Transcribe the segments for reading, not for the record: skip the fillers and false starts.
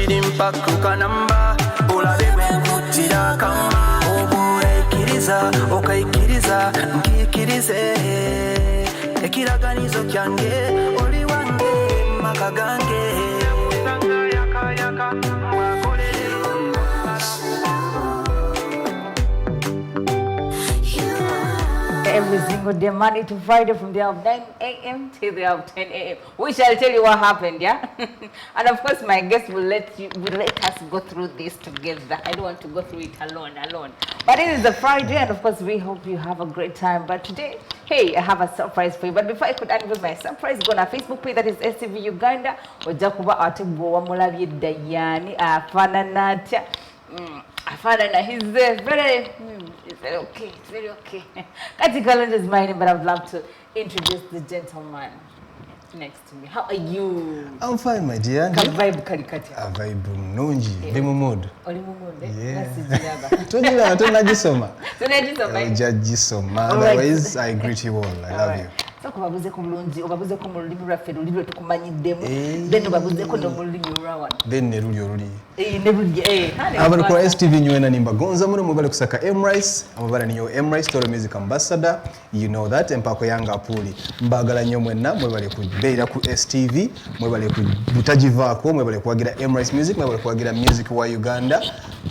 chirimpa kukanamba olabe bwenkutira kama obuleikiriza okaikiriza nkikirize ekiraganizo kyange oli wange maka gange every single day, Monday to Friday, from the hour of 9 a.m. till the hour of 10 a.m. We shall tell you what happened, yeah? And of course, my guest will let us go through this together. I don't want to go through it alone. But it is a Friday, and of course, we hope you have a great time. But today, hey, I have a surprise for you. But before I could unveil my surprise, go on our Facebook page, that is STV Uganda. Ojakuba atibuwa mulabi dayani afananatya. Afanana, he's very okay. It's very okay. Kati Kalonzo is my name, but I would love to introduce the gentleman next to me. How are you? I'm fine, my dear. Vibe kalikati. A vibe nungi. Ndi mu mood. Oli mu mood. Yeah. Tunajisoma. Tunajisoma. Otherwise, I greet you all. I love you. So kubabuze ku mulungi, obabuze ku mulimi lwaffe lulibwe tukumanyiddemu. Then obabuzeeko n'omulimi olwawan. Then ne luli oluli. Ne luli. Abantu ku STV nywena nimba gonza muno mwebale kusaka Emrice, amabala niyo Emrice Toro Music Ambassador. You know that empako yanga apuli. Mbagala nnyo mwenna mwebale kubeera ku STV, mwebale butagivaako, mwebale kuwagira Emrice Music, mwebale kuwagira Music wa Uganda.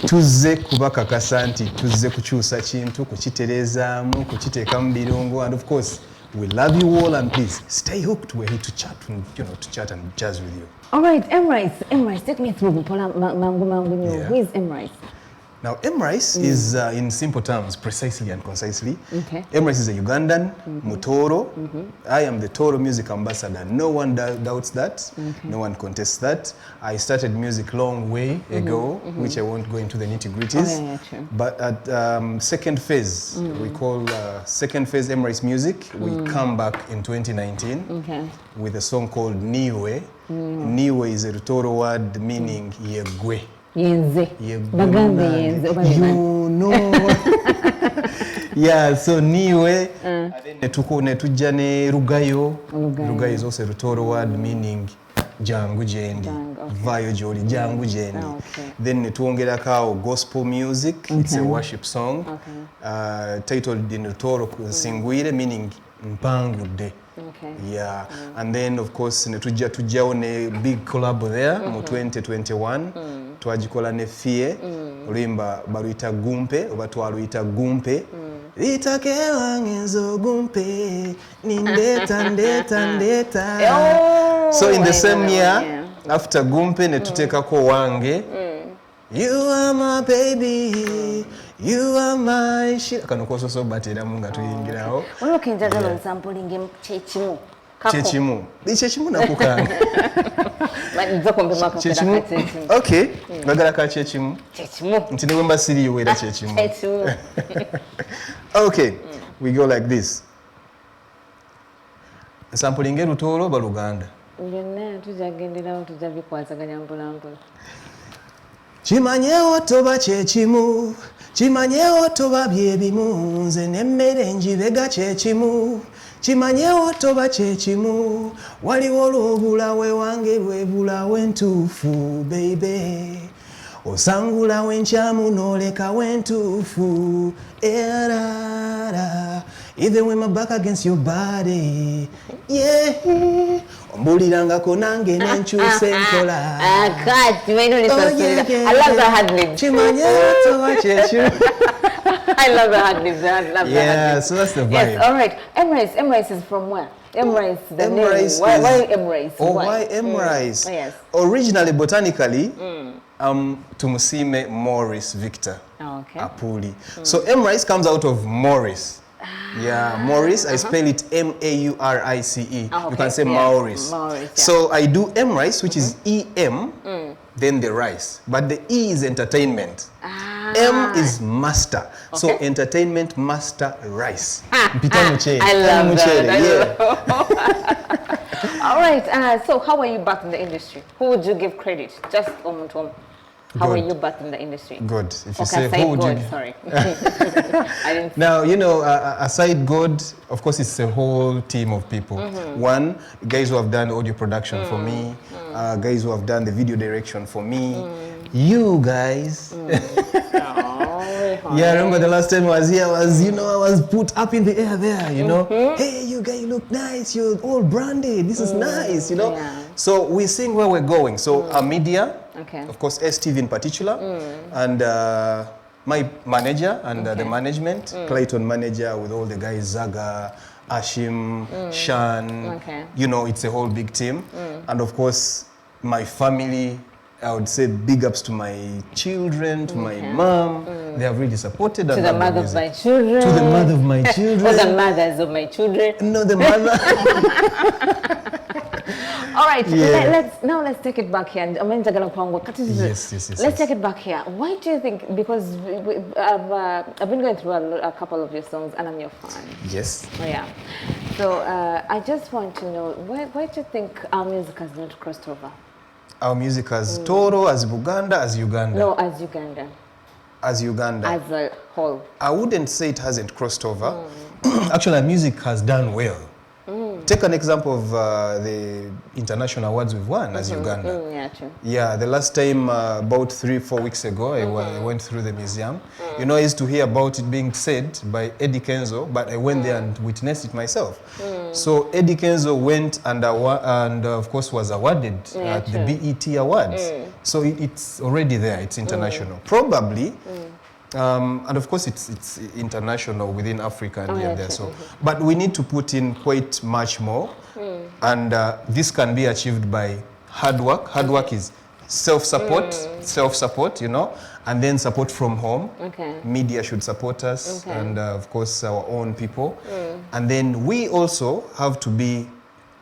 Tuzze kubakakasa nti tuzze kukyusa kintu, kukitereezaamu, kukiteekamu birungo, and of course we love you all, and please stay hooked. We're here to chat, to chat and jazz with you. All right, Emrice, take me through. Who is Emrice? Now, Emrice is, in simple terms, precisely and concisely. Okay. Emrice is a Ugandan, Mutoro. I am the Toro Music Ambassador. No one doubts that. No one contests that. I started music long way ago, which I won't go into the nitty-gritties. Oh, yeah, true. But at second phase, we call second phase Emrice Music. We come back in 2019 with a song called Niwe. Niwe is a Toro word meaning Yegwe. Yenze. Bagambe yenze. You know. Yeah, so Niwe. Netujja ne Rugayo. Rugayo is also a Toro word meaning jangu jendi. Vayo joli jangu jendi. Then netuongerako gospel music. It's a worship song. Titled in Toro Singwire, meaning mpangude. Yeah, and then of course tujjawo ne big collab there mu 2021 twagikola ne Fie oluyimba baluyita Gumpe oba twaluyita Gumpe litake wange nzo Gumpe ndeta. So in the same year after Gumpe ne tutekako Wange. You are my baby, you are my shit. Kanokoso so batera munga tuyingirawo. Wano njagala sampling chechimu. Chechimu. Chechimu nakukanga. Manzo kombe mako chechimu. Okay. Bagala ka chechimu. Chechimu. Ntine wemba siri wera chechimu. Chechimu. Okay. We go like this. Sampling Lutoro baluganda. Ngene tujagenderawo tujabikwasaganya mpolampola. Chimanyewo toba chechimu, chimanyewo toba byebimu, nze nemmere njibega chechimu. Chimanyewo toba chechimu, waliwo olw'obulawe wange lw'ebulawe ntuufu, baby. Osangula wenkyamu n'oleka wentuufu, erara. Even when my back against your body, yeah. Mbulirangako nange nenkyuse nkola. God, you may know this I love the hard lips. I love the hard lips. Yeah, so that's the vibe. Yes, all right. Emrice is from where? Emrice, the Emrice name. Why Emrice? Oh, why Emrice? Yes. Originally, botanically, Tumusime Maurice Victor Apuli. So Emrice comes out of Maurice. Yeah, Maurice, I spell it M-A-U-R-I-C-E. You can say Maurice. So I do Emrice, which is E-M, then the rice. But the E is entertainment. M is master. So entertainment master rice. I love that. All right, so how are you back in the industry? Who would you give credit? Just How were you back in the industry? Good. If you okay, say, who would God, you... sorry. I didn't... Now, you know, aside God, of course, it's a whole team of people. One, guys who have done audio production for me, guys who have done the video direction for me, you guys. Yeah, I remember the last time I was here, I was put up in the air there, you know. Hey, you guys look nice, you're all branded, this is nice, you know. Yeah. So we're seeing where we're going. So our media, of course, STV in particular, and my manager and the management, Clayton manager with all the guys, Zaga, Ashim, Shan, you know, it's a whole big team. And of course, my family, I would say big ups to my children, to my mom. They have really supported. To the mother of my children. To the mother of my children. Or the mothers of my children. No, the mother. All right, let's take it back here. Yes. Let's take it back here. Why do you think, because I've been going through a couple of your songs and I'm your fan. Yes. Yeah. So I just want to know, why do you think our music has not crossed over? Our music as Toro, as Buganda, as Uganda? No, as Uganda. As Uganda? As a whole. I wouldn't say it hasn't crossed over. Actually, our music has done well. Take an example of the international awards we've won as Uganda. Yeah, true. Yeah, the last time, about 3-4 weeks ago, I went through the museum. You know, I used to hear about it being said by Eddie Kenzo, but I went there and witnessed it myself. So Eddie Kenzo went and of course was awarded at the BET Awards. So it's already there, it's international. Probably, and of course it's international within Africa and here and there. So, but we need to put in quite much more, and this can be achieved by hard work. Hard work is self-support, you know, and then support from home. Media should support us, and of course our own people, and then we also have to be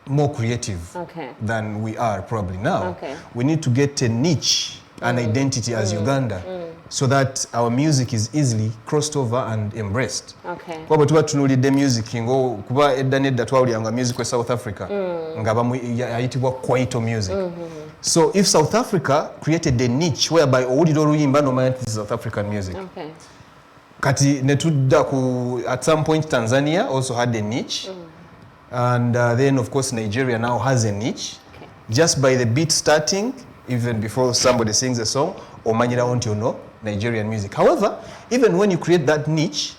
more creative than we are probably now. We need to get a niche, an identity as Uganda, so that our music is easily crossed over and embraced. Kuba tuba tunulidde music ngo kuba edda nedda twawulyanga music we South Africa nga ayitibwa kwaito music. So if South Africa created a niche whereby owulira oluyimba nomanya this is South African music. Kati netudda ku at some point Tanzania also had a niche. And then of course Nigeria now has a niche. Just by the beat starting, even before somebody sings a song, omanyira nti ono Nigerian music. However, even when you create that niche,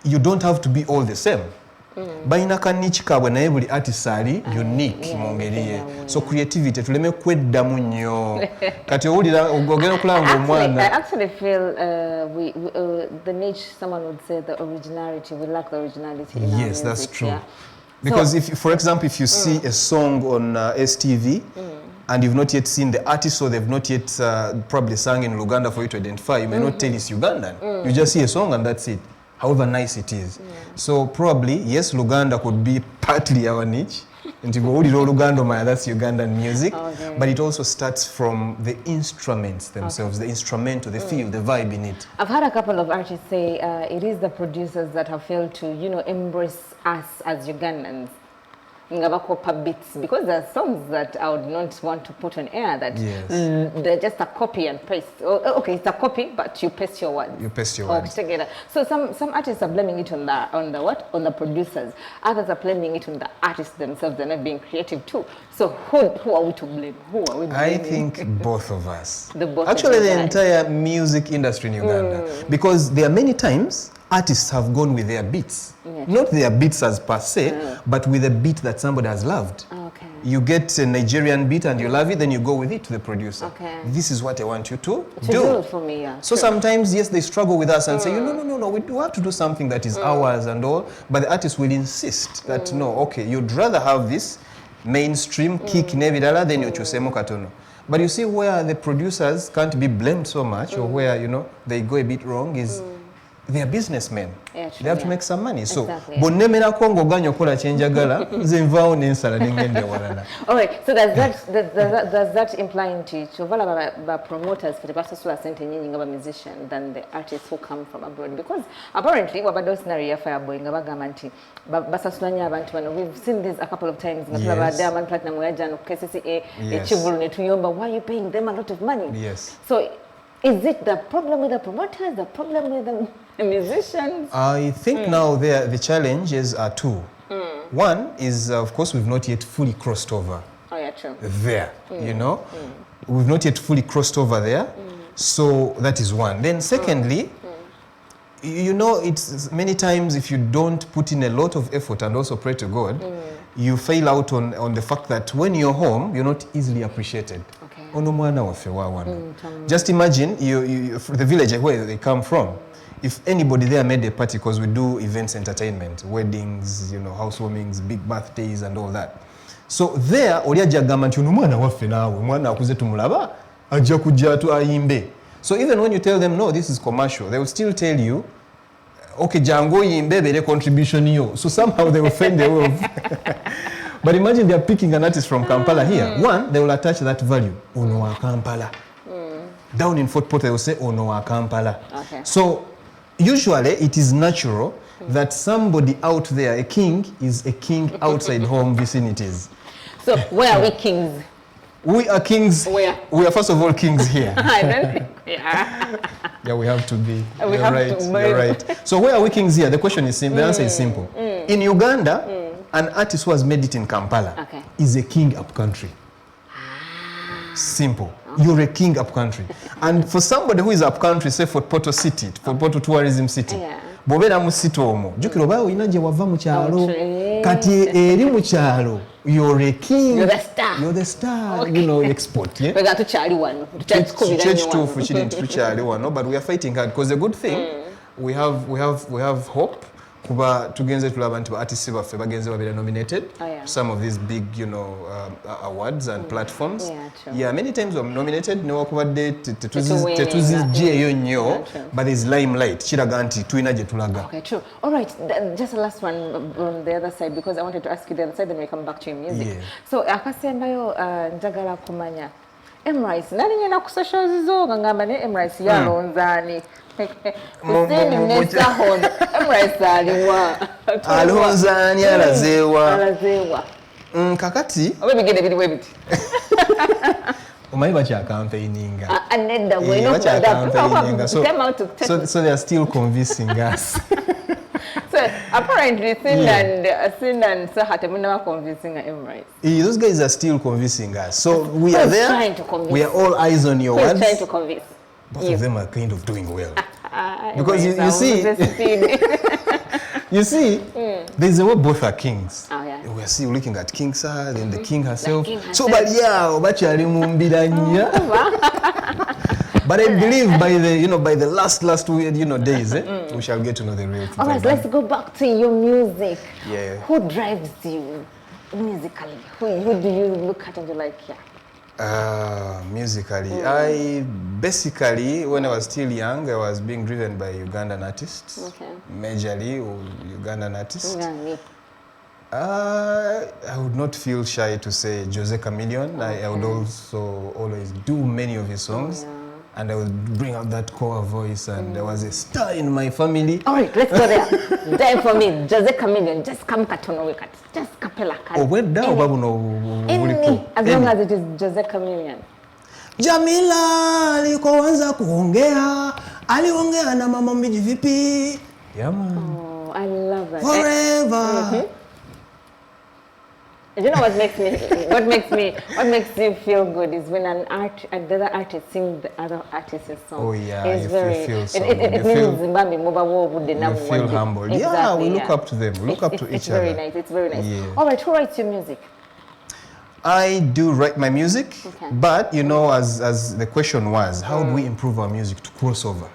you don't have to be all the same. Baina ka niche kabwe naye buli artist ali unique mu ngeri ye. So creativity tuleme kweddamu nnyo. Kati owulira ogenda okulanga omwana. I actually feel the niche, someone would say the originality, we lack the originality in our music. Yes, that's true. Because so, if, for example, if you see a song on STV, and you've not yet seen the artist, or they've not yet probably sung in Luganda for you to identify, you may not tell it's Ugandan. You just see a song and that's it, however nice it is. So probably, yes, Luganda could be partly our niche. And Luganda, that's Ugandan music. But it also starts from the instruments themselves, the instrumental, the feel, the vibe in it. I've had a couple of artists say it is the producers that have failed to, embrace us as Ugandans. Bits, because there are songs that I would not want to put on air that they're just a copy and paste. Okay, it's a copy, but you paste your words. You paste your words. Together. So some artists are blaming it on the producers. Others are blaming it on the artists themselves. They're not being creative too. So who are we to blame? Who are we blaming? I think both of us. Actually, the entire music industry in Uganda, because there are many times artists have gone with their beats. Not their beats as per se, but with a beat that somebody has loved. You get a Nigerian beat and you love it, then you go with it to the producer. This is what I want you to do. For me, So sometimes, yes, they struggle with us and say, no, we do have to do something that is ours and all, but the artist will insist that, no, okay, you'd rather have this mainstream kick nevidala than you chusemo katono. But you see where the producers can't be blamed so much, or where, they go a bit wrong is they are businessmen. They have to make some money. So, bonnemera kongo ganyo kola chenjagala nze nvaawo nensala nengende walala. Alright, so does that imply into chovala ba promoters for the basasula sente nyinyi nga ba musician than the artists who come from abroad? Because apparently wabado scenario ya Fireboy nga bagamba nti basasula nya abantu bano. We've seen this a couple of times. Nga Diamond Platinum yaja no KCCA echibulu ne tuyomba, why are you paying them a lot of money? Yes. So Is it the problem with the promoters, the problem with the musicians? I think now the challenges are two. One is, of course, we've not yet fully crossed over Oh, yeah, true. there, you know. We've not yet fully crossed over there. So that is one. Then secondly, you know, it's many times if you don't put in a lot of effort and also pray to God, you fail out on the fact that when you're home, you're not easily appreciated. Okay. Just imagine you the village where they come from. If anybody there made a party, because we do events, entertainment, weddings, you know, housewarmings, big birthdays and all that. So there, oliya jagamba nti ono mwana waffe naawe, mwana akuze tumulaba, ajja kujja tu ayimbe. So even when you tell them, no, this is commercial, they will still tell you, okay, jango yimbe, bere contribution yo. So somehow they will find a way of... But imagine they are picking an artist from Kampala here. One, they will attach that value, ono wa Kampala. Down in Fort Portal, they will say, ono wa Kampala. Okay. So usually it is natural that somebody out there, a king, is a king outside home vicinities. So where are we kings? We are kings. Where? We are first of all kings here. I don't think we are. Yeah, we have to be. We You're have right. to You're right. So where are we kings here? The question is simple. The answer is simple. In Uganda, an artist who has made it in Kampala is a king up country. Simple. You're a king up country. And for somebody who is up country, say Fort Portal City, Fort Portal Tourism City, bobera mu city omwo jukiro bayo ina je wava mu kyalo kati eri mu kyalo you're a king, you're the star you know, export, yeah. Wega tukyali wano tukyali kiri nti tukyali wano, but we are fighting hard because the good thing we have hope kuba tugenze tulaba nti artists baffe bagenze babira nominated some of these big, you know, awards and platforms. Yeah, many times we're nominated newakubadde tetuzijjeeyo nnyo, but there's limelight kiraga nti tulina gye tulaga. Okay, true. All right, just the last one on the other side, because I wanted to ask you the other side, then we come back to your music. Yeah. So akasembayo njagala kumanya Emrice nali ngenda ku socials zo ngamba ne Emrice yalonzaani Emrice alonzaani alazeewa kakati oba ebigende biriwe biti omanyi bakyakampeininga nedda so they are still convincing us. So apparently Sin and Saha temunaba convincing Emrice. Those guys are still convincing us. So we are there. We are all eyes on your words. Trying to convince. Both of them are kind of doing well. Because you see, there's a way both are kings. Oh, yeah. We are still looking at King Saha, then the king herself. So but yeah, obachali mumbiranya. But I believe by the last days, we shall get to know the real thing. All right, let's go back to your music. Yeah. Who drives you musically? Who do you look at and you're like, yeah? Musically, I basically, when I was still young, I was being driven by Ugandan artists. Okay. Majorly Ugandan artists. I would not feel shy to say Jose Chameleon. I would also always do many of his songs. And I would bring out that core voice, and there was a star in my family. All right, let's go there. Dive for me, Jose Chameleon. Just come katono wikat. Just kapela kati. Oh, where down babu no. As long as it is Jose Chameleon. Jamila alikoanza kuongea, aliongea na mama mbiji vipi? Yeah, man. Oh, I love that. Forever. You know what makes you feel good is when the other artist sings the other artist's song. Oh yeah, it's you feel so good. It means Zimbabwe you feel humble. Exactly, yeah, we look up to them. We look up to each other. It's very nice. Yeah. All right, who writes your music? I do write my music, but you know, as the question was, how do we improve our music to cross over?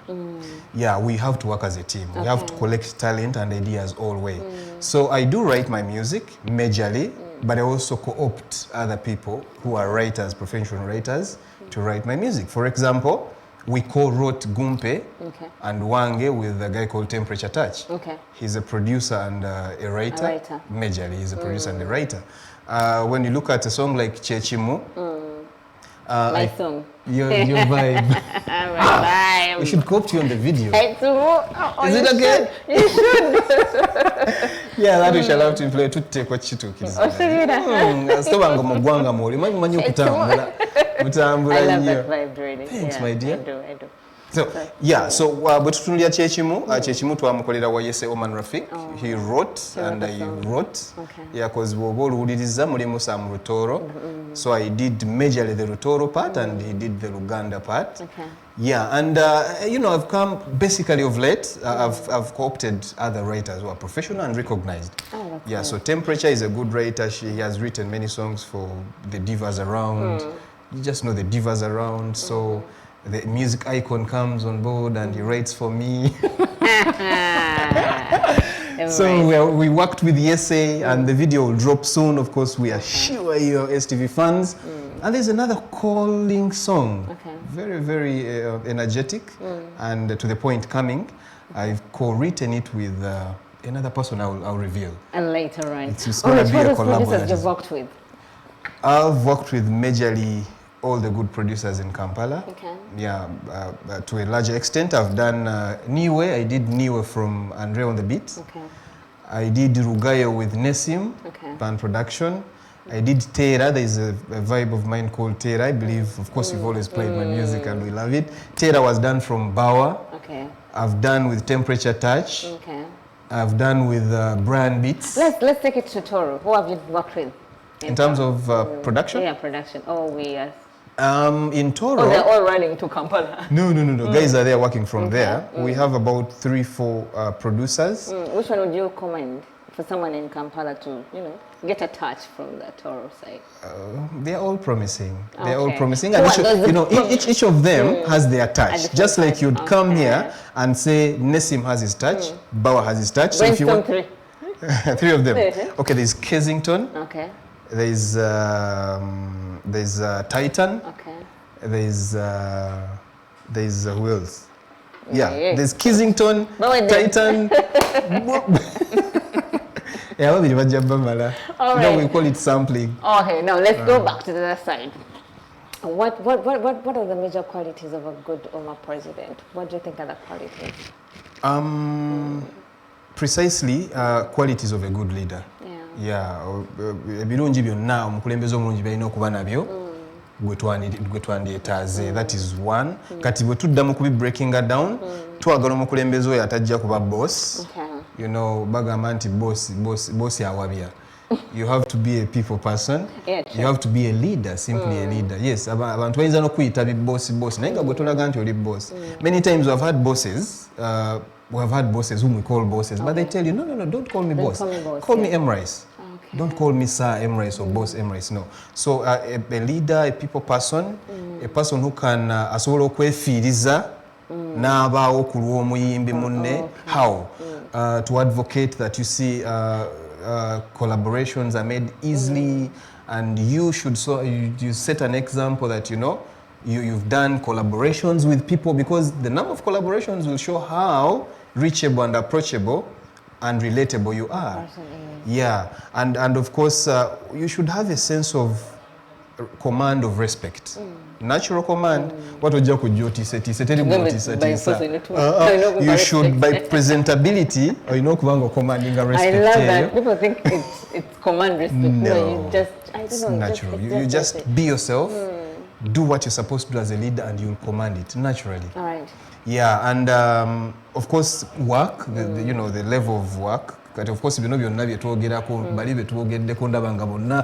Yeah, we have to work as a team. We have to collect talent and ideas all the way. So I do write my music majorly. But I also co-opt other people who are writers, professional writers, to write my music. For example, we co-wrote Gumpe and Wange with a guy called Temperature Touch. He's a producer and a writer. Majorly, he's a producer and a writer. When you look at a song like Chechimu, my song. Your vibe. My vibe. We should co-opt you on the video. Is it okay? You should. Yeah, that we shall have to play to take what you took. I love that vibe, really. Thanks, my dear. I do. So yeah, so bwe tutunulira kyekimu twamukolera wa Yese Oman Rafik. He wrote and I wrote. Yeah, because bw'oba oluwuliriza mulimu Sam Rutoro. So I did majorly the Rutoro part and he did the Luganda part. Yeah, and you know, I've come basically of late. I've co-opted other writers who are professional and recognized. Yeah, so Temperature is a good writer. He has written many songs for the divas around. You just know the divas around. So the music icon comes on board and he writes for me. So we worked with Yese and the video will drop soon. Of course, we are sure you're STV fans. And there's another calling song. Very, very energetic and to the point coming. I've co-written it with another person I'll reveal. And later on. It's going to be a collaboration. You've worked with? I've worked with majorly all the good producers in Kampala. Yeah, to a larger extent. I've done Niwe. I did Niwe from Andre on the Beat. I did Rugayo with Nesim, Pan Production. I did Tera. There's a vibe of mine called Tera. I believe, of course, you've always played my music and we love it. Tera was done from Bawa. I've done with Temperature Touch. I've done with Brian Beats. Let's take it to Toro. Who have you worked with? In terms of production? Yeah, production. Oh, yes. In Toro... Oh, they're all running to Kampala. No. Guys are there working from there. We have about 3-4 producers. Which one would you recommend for someone in Kampala to, you know, get a touch from the Toro side? They're all promising. They're all promising. And each of them has their touch. Just like you'd come here and say Nesim has his touch, Bawa has his touch. So if you want... Three of them. Okay, there's Kensington. There's Titan. There's who else? Yeah, there's Kensington, Titan. Yeah, we call it sampling. Okay, now let's go back to the other side. What are the major qualities of a good Oma president? What do you think are the qualities? Precisely, qualities of a good leader. Ebirungi byonna omukulembeze omulungi balina okuba nabyo gwe twandyetaaze. That is one. Kati bwe tuddamu kubi breaking down, twagala omukulembeze oyo atajja kuba boss. You know, bagamba nti boss awabya. You have to be a people person. You have to be a leader, simply a leader. Yes, abantu bayinza n'okuyita boss naye nga gwe tolaga nti oli boss. Many times we have had bosses whom we call bosses, but they tell you, no, don't call me boss. Call me Emrice. Don't call me Sir Emrice or Boss Emrice, no. So a leader, a people person, a person who can asobola okwefiiriza n'abaawo ku lw'omuyimbi munne. How? To advocate that you see collaborations are made easily, and you should you set an example that, you know, you've done collaborations with people, because the number of collaborations will show how reachable and approachable and relatable you are. Yeah, and of course you should have a sense of command of respect. Natural command. What would you You should, by presentability, or you know, commanding a respect. I love that. People think it's command respect. No, you just, I don't it's know. Natural. You just be yourself. Do what you're supposed to do as a leader, and you'll command it naturally. All right. Yeah, and of course, work. You know, the level of work. Of course, byonna byetwogerako bali betwogeddeko ndaba nga bonna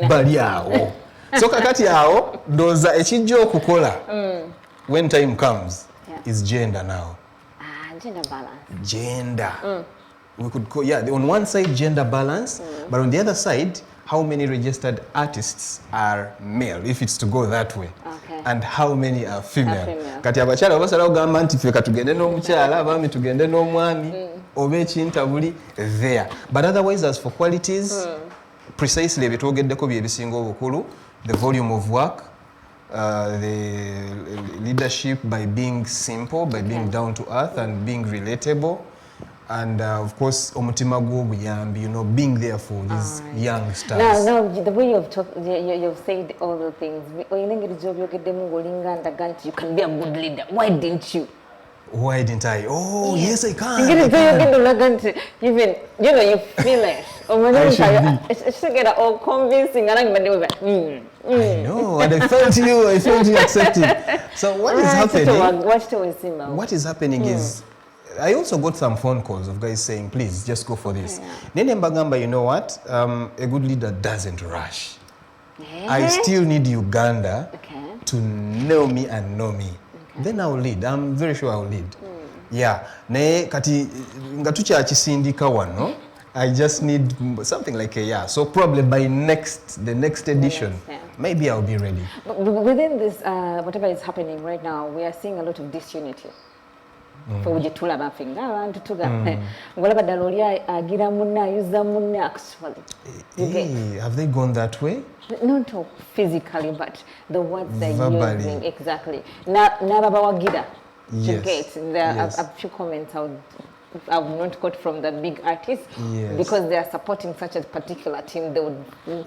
bali awo. So kakati awo ndowooza ekijja okukola when time comes is gender now. Gender balance. Gender. We could call, on one side gender balance, but on the other side, how many registered artists are male, if it's to go that way, and how many are female. Kati abakyala basalawo gamba nti ffe katugende n'omukyala abaami tugende n'omwami oba ekintabuli there. But otherwise, as for qualities, precisely ebitwogeddeko bye bisinga obukulu, the volume of work, the leadership by being simple, by being down to earth and being relatable, and of course omutima gw'obuyambi, you know, being there for these young stars. Now the way you've said all the things, you can be a good leader. Why didn't you? Why didn't I? Oh, yes, I can. Even, you feel it. It's get all convincing. I know, and I felt you accepted. So what is happening? What is happening is, I also got some phone calls of guys saying, please, just go for this. Nene Mbagamba, you know what? A good leader doesn't rush. I still need Uganda to know me and know me. Then I'll lead. I'm very sure I'll lead. Yeah. Ne kati ngatucha achisindika wano. I just need something like a year. So probably by the next edition, maybe I'll be ready. But within this, whatever is happening right now, we are seeing a lot of disunity. For ujitula mafinga abantu tuga ngolaba dalolia agira munna yuza munna actually. Have they gone that way? Not physically, but the words they're using exactly. Na baba wagira. Yes. There are a few comments I will not quote from the big artists because they are supporting such a particular team. They would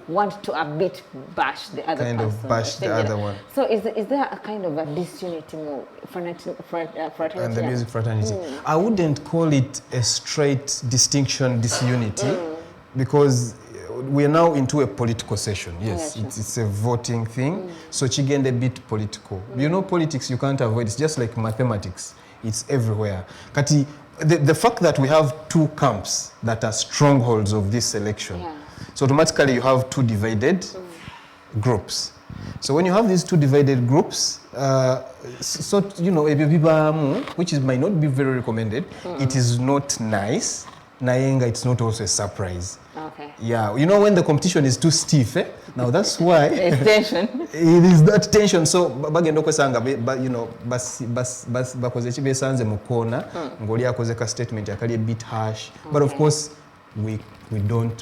want to a bit bash the other person. Kind of bash the other one. So is there a kind of a disunity more fraternity? And the music fraternity. I wouldn't call it a straight distinction, disunity, because we are now into a political session. Yes, it's a voting thing. So chigende a bit political. You know, politics you can't avoid. It's just like mathematics. It's everywhere. Kati, the fact that we have two camps that are strongholds of this election, so automatically you have two divided groups. So when you have these two divided groups, so you know, which might not be very recommended, it is not nice. Nayenga, it's not also a surprise. Okay. Yeah, you know when the competition is too stiff, now that's why it's tension. It is that tension. So bagendo kwesanga, but you know, bakoze chibesanze mukona, ngoli akoze ka statement yakali a bit harsh. But of course, we don't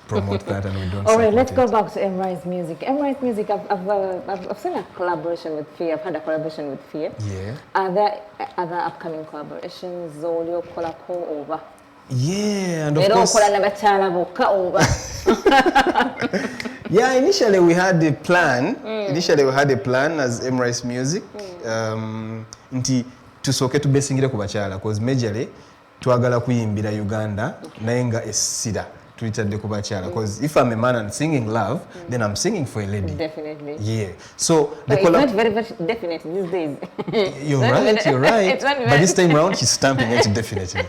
promote that and we don't. All right, let's go back to Emrice music. Emrice music, I've seen a collaboration with Fear. I've had a collaboration with Fear. Yeah. Are there other upcoming collaborations? Zolio Kolako over. Yeah, and of course. Yeah, initially we had a plan. Initially we had a plan as Emrice Music. Nti tusoke tubesingire ku bachala because majorly twagala kuyimbira Uganda nayenga essira tulitadde ku bachala because if I'm a man and singing love, then I'm singing for a lady. Definitely. Yeah. So it's not very definite these days. You're right. But this time around she's stamping it definitely.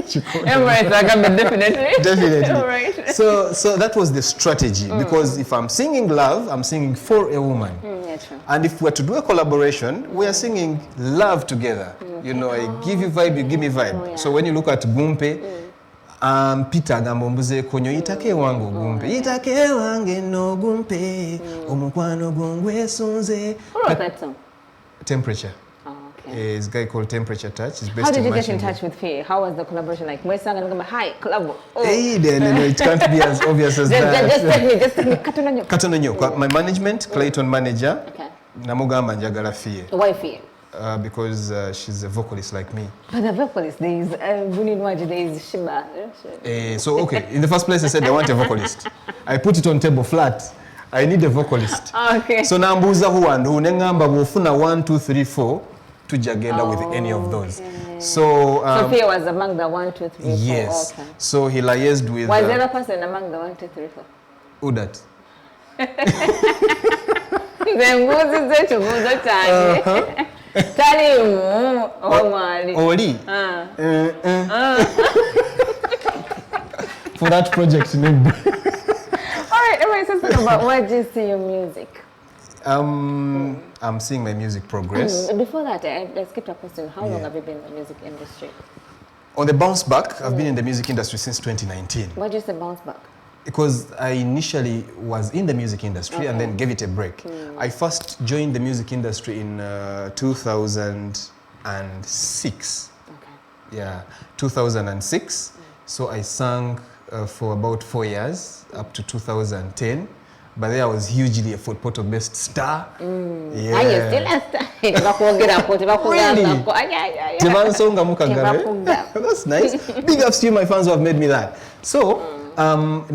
Emrice, definitely. Definitely. Right. So that was the strategy because if I'm singing love, I'm singing for a woman. True. And if we're to do a collaboration, we are singing love together. You know, I give you vibe, you give me vibe. So when you look at Gumpe, Peter Gambombuze konyo itake wangu Gumpe. Itake wange no Gumpe. Omukwano gongwe sonze. Who wrote that song? Temperature. Okay. It's a guy called Temperature Touch. How did you get in touch with Faye? How was the collaboration like? Hi, collabo. Oh. Hey, no, it can't be as obvious as that. Just take me. Katononyo. My management, Clayton manager. Okay. Namugamba njagala Faye. Why Faye? Because she's a vocalist like me. But the vocalist, there is Buninwaji, there is Shiba. So, okay, in the first place I said I want a vocalist. I put it on table flat. I need a vocalist. Okay. So nambuza huwandu, nengamba wofuna 1, 2, 3, 4. Tujagenda with any of those. So Sophia was among the 1, 2, 3, 4. Yes. Okay. So he liaised with. Was the other person among the 1, 2, 3, 4? Who that? Oli. For that project, maybe. All right, everybody, so talk about where do you see your music? I'm seeing my music progress. Before that, I skipped a question. How long have you been in the music industry? On the bounce back, I've been in the music industry since 2019. Why did you say bounce back? Because I initially was in the music industry and then gave it a break. I first joined the music industry in 2006. Okay. Yeah, 2006. So I sang for about 4 years, up to 2010. But there I was hugely a Fort Portal-based star. Yeah. Are you still a star? That's nice. Big ups to you, my fans who have made me that. So, from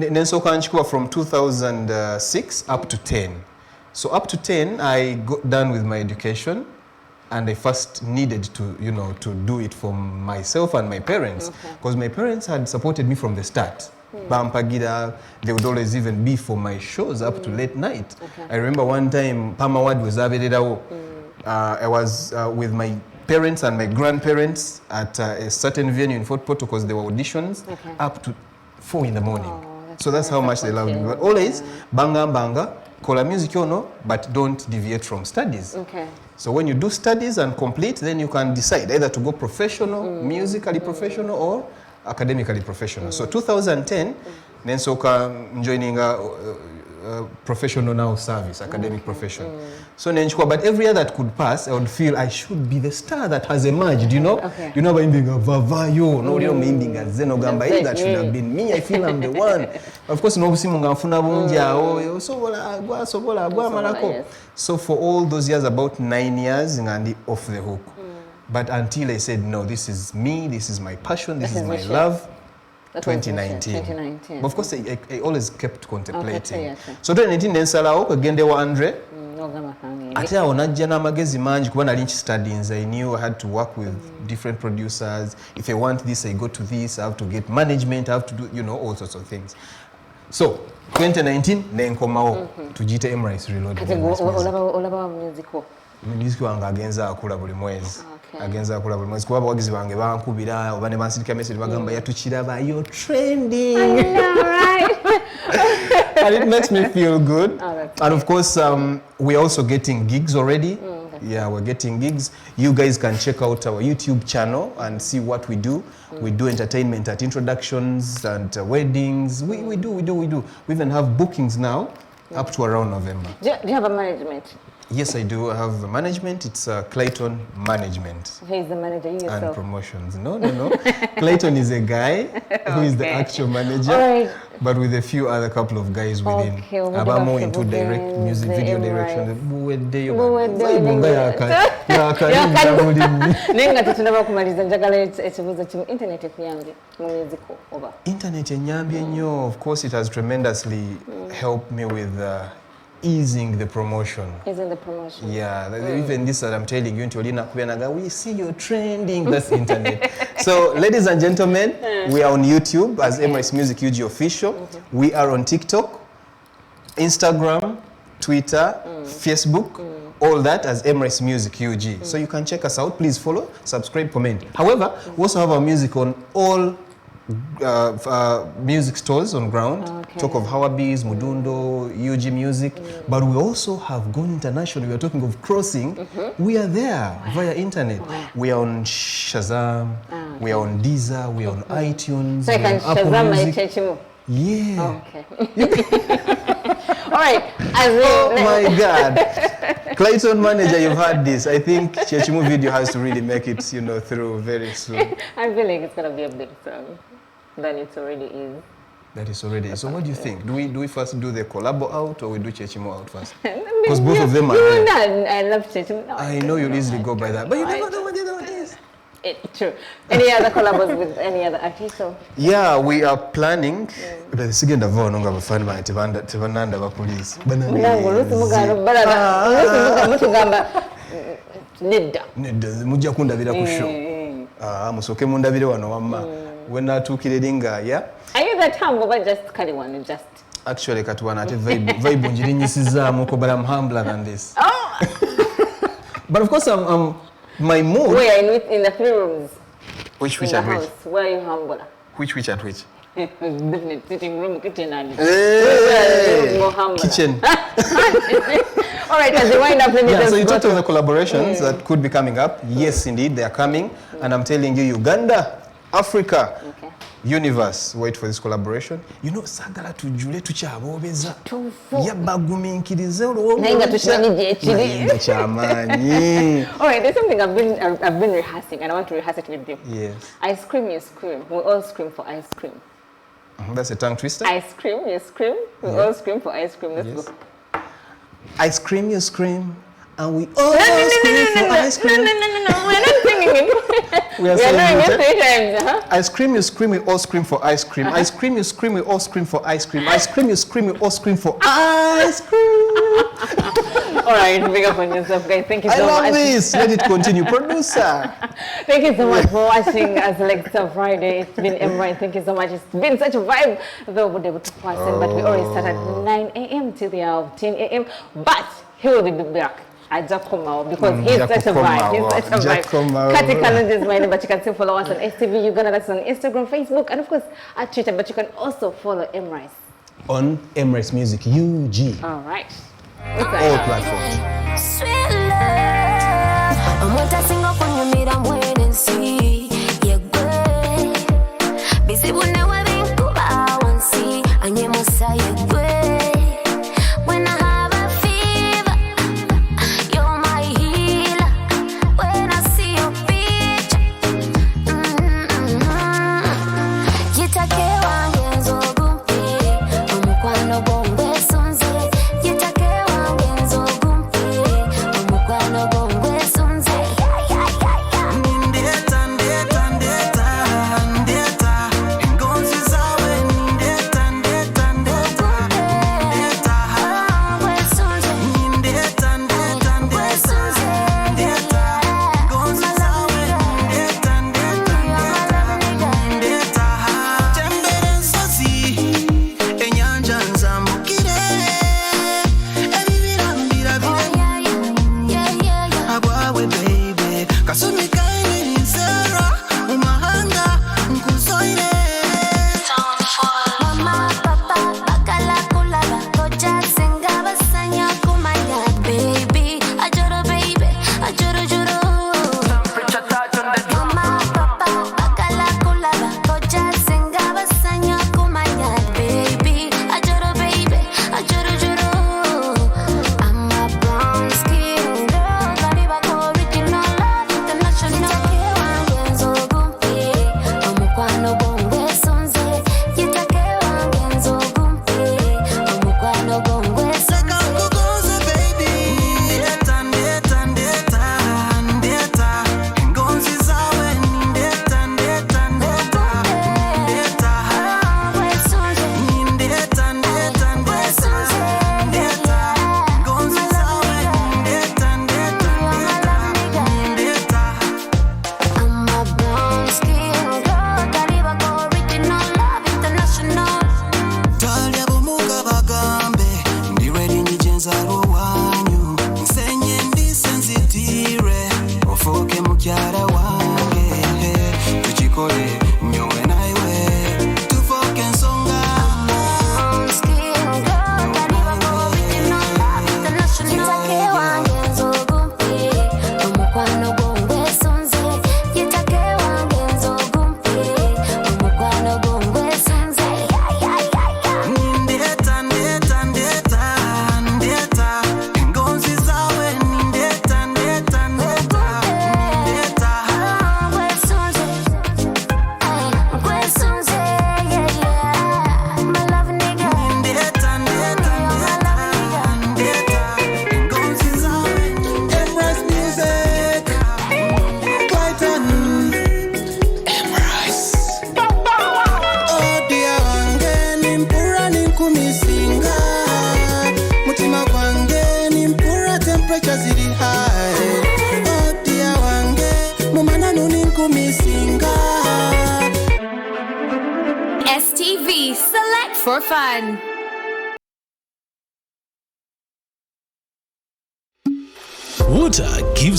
2006 up to 10. So up to 10, I got done with my education. and I first needed to, you know, to do it for myself and my parents, because my parents had supported me from the start. Bampagira, they would always even be for my shows up to late night. I remember one time, Pama Wad was I was with my parents and my grandparents at a certain venue in Fort Portal, because there were auditions up to 4 in the morning. So that's how much they loved me. But always, banga, call a music, you know, but don't deviate from studies. So when you do studies and complete, then you can decide either to go professional, musically professional, or academically professional. So 2010, then so joining a professional now service, academic profession. So but every year that could pass, I would feel I should be the star that has emerged, you know? You know, being a vavayo, no real meaning as Zenogamba, that should have been me. I feel I'm the one. Of course, no simungafuna bunja, so for all those years, about 9 years, and off the hook. But until I said, no, this is me, this is my passion, this is my love. 2019. But of course, I always kept contemplating. So 2019, then Salao, again, they were Andre. Ate awo najja n'amagezi mangi kuba nali studying. I knew I had to work with different producers. If I want this, I go to this. I have to get management. I have to do, you know, all sorts of things. So 2019, nenkomawo tujite Emrice Reloaded. Olaba musical. Music wange agenza akula buli mwezi. Agenza akula buli mwezi kuba abawagizi bange bankubira oba ne bansindika message bagamba yatukiraba you're trending. I know, right? And it makes me feel good. And of course, we're also getting gigs already. Yeah, we're getting gigs. You guys can check out our YouTube channel and see what we do. We do entertainment at introductions and weddings. We do. We even have bookings now up to around November. Do you have a management? Yes, I do. I have a management. It's Clayton Management. Who is the manager? You yourself? And promotions. No. Clayton is a guy who is the actual manager, but with a few other couple of guys within. I'm more into music video direction. Internet enyambye nnyo. Of course, it has tremendously helped me with easing the promotion. Yeah, even this that I'm telling you, we see you trending, that's internet. So, ladies and gentlemen, we are on YouTube as Emrice Music UG Official. We are on TikTok, Instagram, Twitter, Facebook, all that as Emrice Music UG. So you can check us out. Please follow, subscribe, comment. However, we also have our music on all music stores on ground. Talk of Hawabees, Mudundo, UG Music. But we also have gone international. We are talking of crossing. We are there via internet. We are on Shazam. We are on Deezer. We are on iTunes. So I can Shazam my Chechimu? Yeah. Okay. All right. Oh my God. Clayton manager, you've heard this. I think Chechimu video has to really make it, you know, through very soon. I feel like it's going to be a bit than it already is. That is already. So what do you think? Do we first do the collabo out or we do Chechimu out first? Because both of them are there. I love Chechimu. No, I know you'll easily go by that. But you never know what the other one is. True. Any other collabos with any other artists? Yeah, we are planning. The second of all, I'm fan by Tivananda police. Mujja kundabira ku show. Musoke mundabire wano wamma. When natuukire linga, yeah? Are you that humble or just carry one? Just actually katwana ate vibe njirinyisizamu ko, but I'm humbler than this. Oh. But of course I'm my mood. Where in the 3 rooms? Which at which? Where are you humbler? Which at which? Definitely sitting room, kitchen and kitchen. All right, as we wind up, let me so you talked of the collaborations that could be coming up. Yes, indeed, they are coming. And I'm telling you, Uganda, Africa, Universe, wait for this collaboration. You know, sagala tujule tukyabobeza. Yabaguminkirize All right, there's something I've been rehearsing, and I want to rehearse it with you. Yes. Ice cream, you scream. We all scream for ice cream. That's a tongue twister. Ice cream, you scream. We all scream for ice cream. Let's go. Ice cream, you scream. And we all scream for ice cream. No, we're not singing it. We are doing it 3 times, Ice cream, you scream, we all scream for ice cream. Ice cream, you scream, we all scream for ice cream. Ice cream, you scream, we all scream for ice cream. All right, big up on yourself, guys. Thank you so much. I love this. Let it continue. Producer. Thank you so much for watching Selector Friday. It's been Emrice. Thank you so much. It's been such a vibe. Though we're able to pass in, but we always start at 9 a.m. till the hour of 10 a.m. But he will be back. I just come out because he's such a vibe. He's such a vibe. Kati Kalonji is my name, but you can still follow us on STV. You're gonna us on Instagram, Facebook, and of course at Twitter. But you can also follow Emrice on Emrice Music UG. All right. All platforms. Sweet love. I'm what I sing up when you meet, I'm waiting and see. Yeah, good. Busy when I was in Cuba, I want to see. And you must say, yeah, good. When I have a fever, you're my healer. When I see your picture, you take care of me, so good. I'm gonna go where some say. STV, select for fun. Water gives